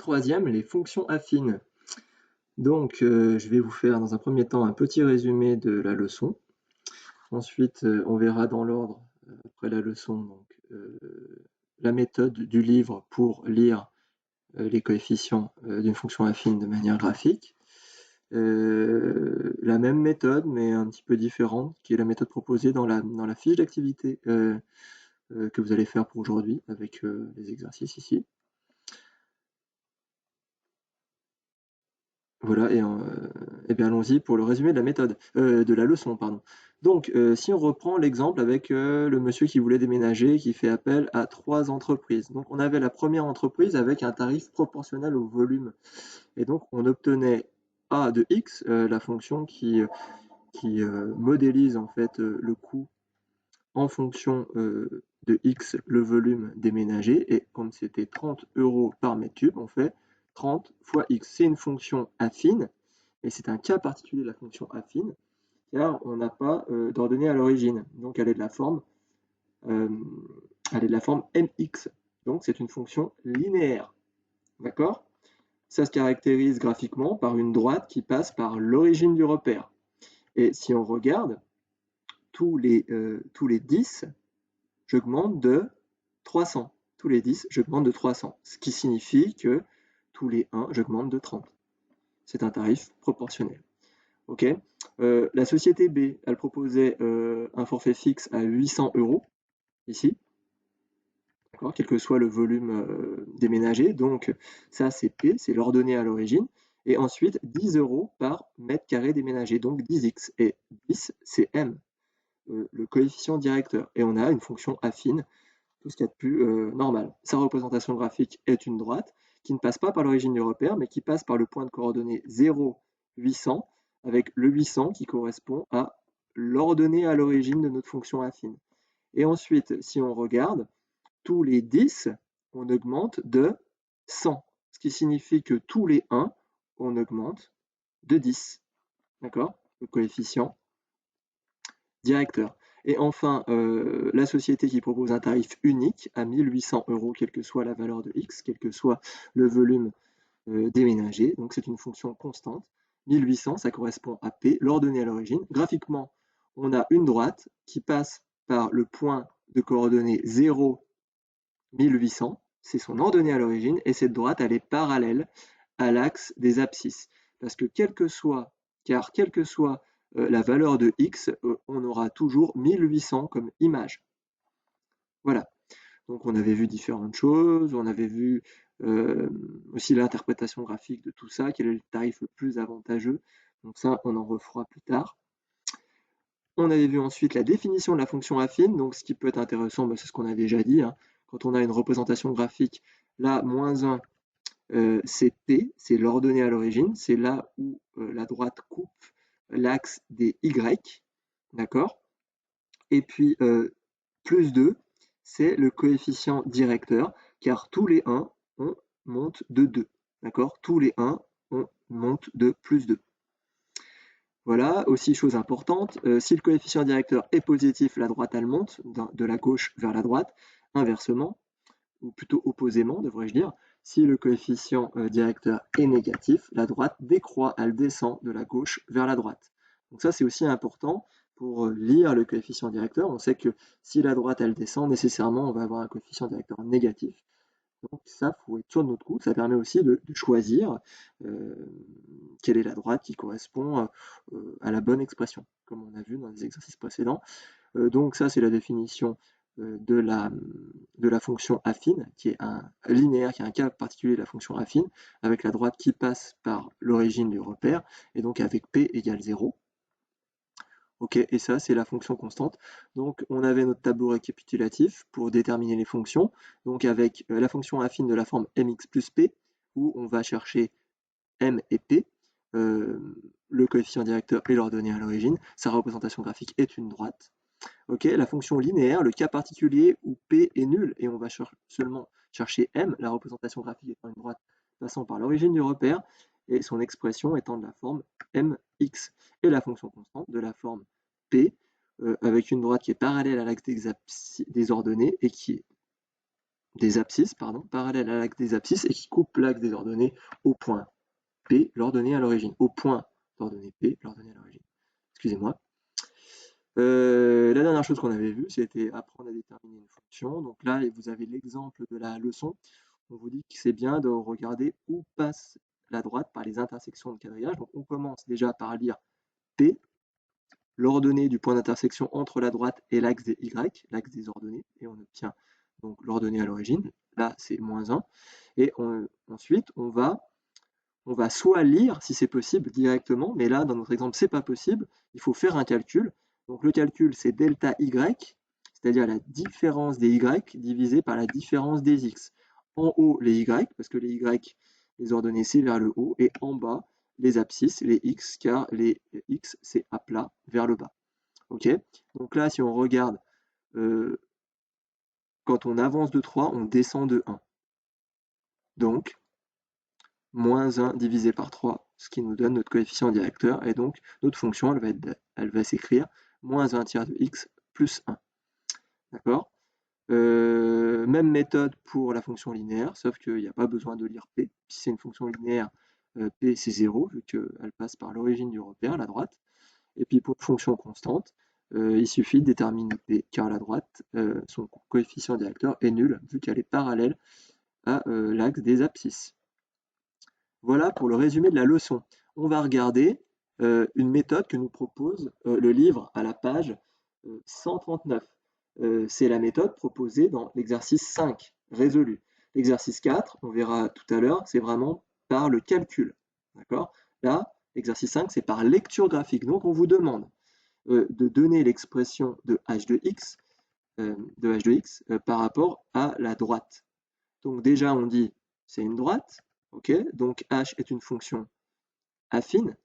troisième, les fonctions affines. Donc, je vais vous faire dans un premier temps un petit résumé de la leçon. Ensuite, on verra dans l'ordre, après la leçon, donc, la méthode du livre pour lire les coefficients d'une fonction affine de manière graphique. La même méthode, mais un petit peu différente, qui est la méthode proposée dans la fiche d'activité que vous allez faire pour aujourd'hui, avec les exercices ici. Voilà, et bien allons-y pour le résumé de la méthode, de la leçon, pardon. Donc, si on reprend l'exemple avec le monsieur qui voulait déménager, qui fait appel à 3 entreprises. Donc, on avait la première entreprise avec un tarif proportionnel au volume. Et donc, on obtenait A de x, la fonction qui modélise en fait le coût en fonction de x, le volume déménagé. Et comme c'était 30 € par mètre cube, on fait 30 fois x. C'est une fonction affine. Et c'est un cas particulier de la fonction affine, car on n'a pas d'ordonnée à l'origine. Donc elle est de la forme mx. Donc c'est une fonction linéaire. D'accord? Ça se caractérise graphiquement par une droite qui passe par l'origine du repère. Et si on regarde, tous les 10, j'augmente de 300. Tous les 10, j'augmente de 300. Ce qui signifie que tous les 1, j'augmente de 30. C'est un tarif proportionnel. Ok. La société B, elle proposait un forfait fixe à 800 €, ici, quel que soit le volume déménagé. Donc ça, c'est P, c'est l'ordonnée à l'origine. Et ensuite, 10 € par mètre carré déménagé, donc 10x. Et 10, c'est M, le coefficient directeur. Et on a une fonction affine, tout ce qu'il y a de plus normal. Sa représentation graphique est une droite qui ne passe pas par l'origine du repère, mais qui passe par le point de coordonnées 0, 800, avec le 800 qui correspond à l'ordonnée à l'origine de notre fonction affine. Et ensuite, si on regarde, tous les 10, on augmente de 100, ce qui signifie que tous les 1, on augmente de 10. D'accord? Le coefficient directeur. Et enfin, la société qui propose un tarif unique à 1800 €, quelle que soit la valeur de x, quel que soit le volume déménagé. Donc c'est une fonction constante. 1800, ça correspond à P, l'ordonnée à l'origine. Graphiquement, on a une droite qui passe par le point de coordonnées 0, 1800. C'est son ordonnée à l'origine. Et cette droite, elle est parallèle à l'axe des abscisses. Parce que quelle que soit la valeur de x, on aura toujours 1800 comme image. Voilà. Donc on avait vu différentes choses, on avait vu aussi l'interprétation graphique de tout ça, quel est le tarif le plus avantageux. Donc ça, on en refera plus tard. On avait vu ensuite la définition de la fonction affine. Donc ce qui peut être intéressant, c'est ce qu'on a déjà dit, hein. Quand on a une représentation graphique, là, -1, c'est P, c'est l'ordonnée à l'origine, c'est là où la droite coupe l'axe des Y, d'accord? Et puis plus 2, c'est le coefficient directeur, car tous les 1, on monte de 2, d'accord? Tous les 1, on monte de plus 2. Voilà, aussi chose importante, si le coefficient directeur est positif, la droite elle monte de la gauche vers la droite, inversement, ou plutôt opposément devrais-je dire, si le coefficient directeur est négatif, la droite décroît, elle descend de la gauche vers la droite. Donc ça c'est aussi important pour lire le coefficient directeur. On sait que si la droite elle descend, nécessairement on va avoir un coefficient directeur négatif. Donc ça, il faut être sûr de notre coup. Ça permet aussi de choisir quelle est la droite qui correspond à la bonne expression, comme on a vu dans les exercices précédents. Donc ça, c'est la définition de la fonction affine, qui est un linéaire, qui est un cas particulier de la fonction affine, avec la droite qui passe par l'origine du repère, et donc avec P égale 0. Ok, et ça, c'est la fonction constante. Donc, on avait notre tableau récapitulatif pour déterminer les fonctions. Donc, avec la fonction affine de la forme mx plus p, où on va chercher m et p, le coefficient directeur et l'ordonnée à l'origine. Sa représentation graphique est une droite. Ok, la fonction linéaire, le cas particulier où p est nul, et on va seulement chercher m, la représentation graphique étant une droite passant par l'origine du repère, et son expression étant de la forme mx, et la fonction constante de la forme p, avec une droite qui est parallèle à l'axe des ordonnées et qui est des abscisses, parallèle à l'axe des abscisses et qui coupe l'axe des ordonnées au point P, l'ordonnée à l'origine. Au point d'ordonnée P, l'ordonnée à l'origine. Excusez-moi. La dernière chose qu'on avait vue, c'était apprendre à déterminer une fonction. Donc là, vous avez l'exemple de la leçon. On vous dit que c'est bien de regarder où passe la droite par les intersections de quadrillage. Donc on commence déjà par lire P, l'ordonnée du point d'intersection entre la droite et l'axe des Y, l'axe des ordonnées, et on obtient donc l'ordonnée à l'origine. Là, c'est -1. Et ensuite, on va soit lire, si c'est possible, directement, mais là, dans notre exemple, c'est pas possible. Il faut faire un calcul. Donc le calcul, c'est delta Y, c'est-à-dire la différence des Y divisé par la différence des X. En haut, les Y, parce que les Y, les ordonnées, c'est vers le haut, et en bas, les abscisses, les X, car les X, c'est à plat, vers le bas. Ok. Donc là, si on regarde, quand on avance de 3, on descend de 1. Donc, -1 divisé par 3, ce qui nous donne notre coefficient directeur, et donc notre fonction, elle va s'écrire -1 tiers de x plus 1. D'accord. Même méthode pour la fonction linéaire, sauf qu'il n'y a pas besoin de lire P. Si c'est une fonction linéaire, P c'est 0, vu qu'elle passe par l'origine du repère, la droite. Et puis pour fonction constante, il suffit de déterminer P, car la droite, son coefficient directeur est nul, vu qu'elle est parallèle à l'axe des abscisses. Voilà pour le résumé de la leçon. On va regarder une méthode que nous propose le livre à la page 139. C'est la méthode proposée dans l'exercice 5, résolu. L'exercice 4, on verra tout à l'heure, c'est vraiment par le calcul. D'accord. Là, l'exercice 5, c'est par lecture graphique. Donc, on vous demande de donner l'expression de h de x, par rapport à la droite. Donc déjà, on dit c'est une droite. Ok, donc h est une fonction affine.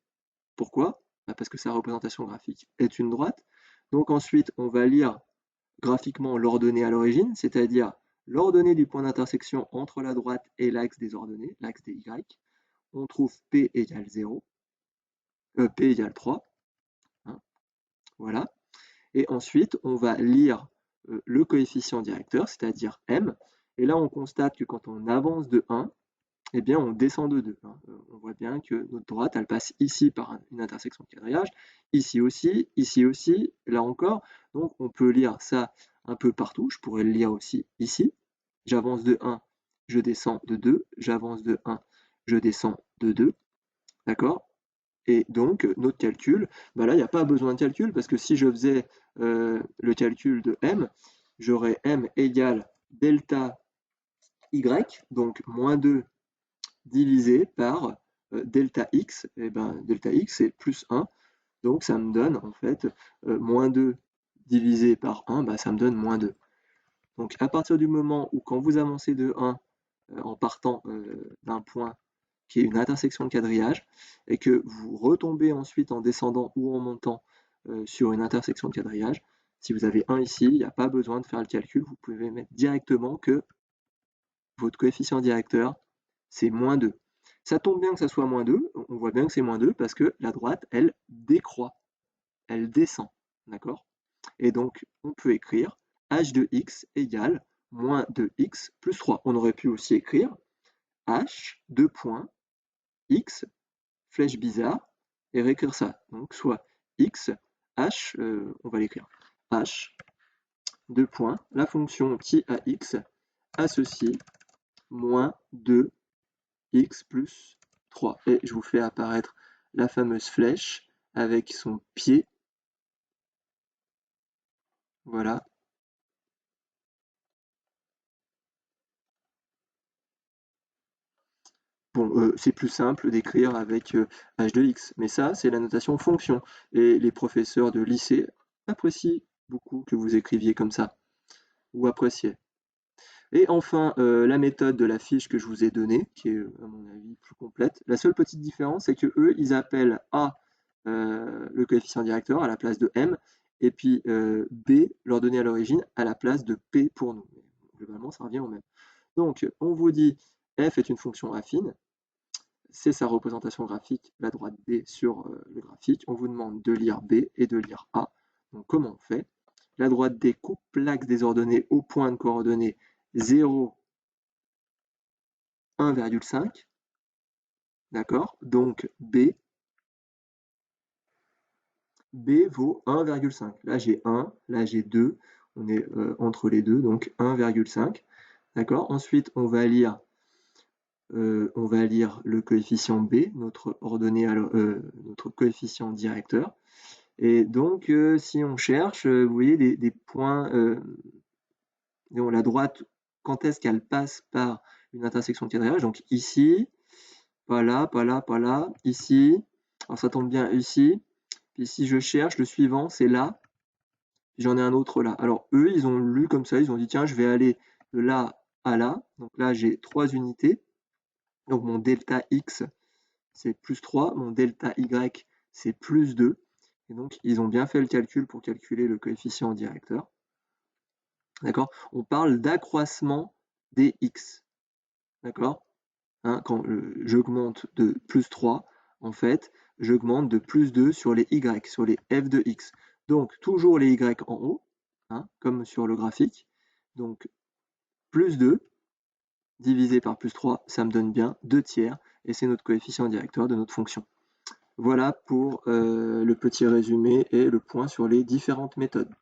Pourquoi? Parce que sa représentation graphique est une droite. Donc ensuite, on va lire graphiquement l'ordonnée à l'origine, c'est-à-dire l'ordonnée du point d'intersection entre la droite et l'axe des ordonnées, l'axe des y. On trouve P égale 0, P égale 3. Hein, voilà. Et ensuite, on va lire le coefficient directeur, c'est-à-dire M. Et là, on constate que quand on avance de 1, eh bien, on descend de 2. Hein. On voit bien que notre droite, elle passe ici par une intersection de quadrillage, ici aussi, là encore. Donc, on peut lire ça un peu partout. Je pourrais le lire aussi ici. J'avance de 1, je descends de 2. J'avance de 1, je descends de 2. D'accord? Et donc, notre calcul, bah là, il n'y a pas besoin de calcul, parce que si je faisais le calcul de M, j'aurais M égale delta Y, donc -2 divisé par delta x, et ben delta x c'est plus 1, donc ça me donne en fait -2 divisé par 1, bah, ça me donne -2. Donc à partir du moment où quand vous avancez de 1 en partant d'un point qui est une intersection de quadrillage, et que vous retombez ensuite en descendant ou en montant sur une intersection de quadrillage, si vous avez 1 ici, il n'y a pas besoin de faire le calcul, vous pouvez mettre directement que votre coefficient directeur, c'est -2. Ça tombe bien que ça soit -2, on voit bien que c'est -2 parce que la droite, elle décroît, elle descend, d'accord? Et donc, on peut écrire h de x égale -2x plus 3. On aurait pu aussi écrire h, x, flèche bizarre, et réécrire ça. Donc, soit x, h, on va l'écrire, h, la fonction qui a x, a ceci, -2 x plus 3. Et je vous fais apparaître la fameuse flèche avec son pied. Voilà. Bon, c'est plus simple d'écrire avec h de x, mais ça, c'est la notation fonction. Et les professeurs de lycée apprécient beaucoup que vous écriviez comme ça, ou appréciaient. Et enfin, la méthode de la fiche que je vous ai donnée, qui est à mon avis plus complète. La seule petite différence, c'est que eux, ils appellent A le coefficient directeur à la place de M, et puis B, l'ordonnée à l'origine, à la place de P pour nous. Globalement, ça revient au même. Donc, on vous dit f est une fonction affine, c'est sa représentation graphique, la droite D sur le graphique. On vous demande de lire B et de lire A. Donc, comment on fait? La droite D coupe l'axe des ordonnées au point de coordonnées 0, 1,5. D'accord? Donc B vaut 1,5. Là, j'ai 1, là, j'ai 2. On est entre les deux, donc 1,5. D'accord? Ensuite, on va lire le coefficient B, notre coefficient directeur. Et donc, si on cherche, vous voyez des points, la droite, quand est-ce qu'elle passe par une intersection de quadrillage? Donc ici, pas là, pas là, pas là, ici. Alors ça tombe bien ici. Puis si je cherche, le suivant, c'est là. Puis j'en ai un autre là. Alors eux, ils ont lu comme ça, ils ont dit, tiens, je vais aller de là à là. Donc là, j'ai 3 unités. Donc mon delta X, c'est plus 3. Mon delta Y, c'est plus 2. Et donc, ils ont bien fait le calcul pour calculer le coefficient directeur. D'accord? On parle d'accroissement des X. D'accord? Hein, quand j'augmente de plus 3, en fait, j'augmente de plus 2 sur les Y, sur les f de x. Donc, toujours les Y en haut, hein, comme sur le graphique. Donc, plus 2 divisé par plus 3, ça me donne bien 2 tiers, et c'est notre coefficient directeur de notre fonction. Voilà pour le petit résumé et le point sur les différentes méthodes.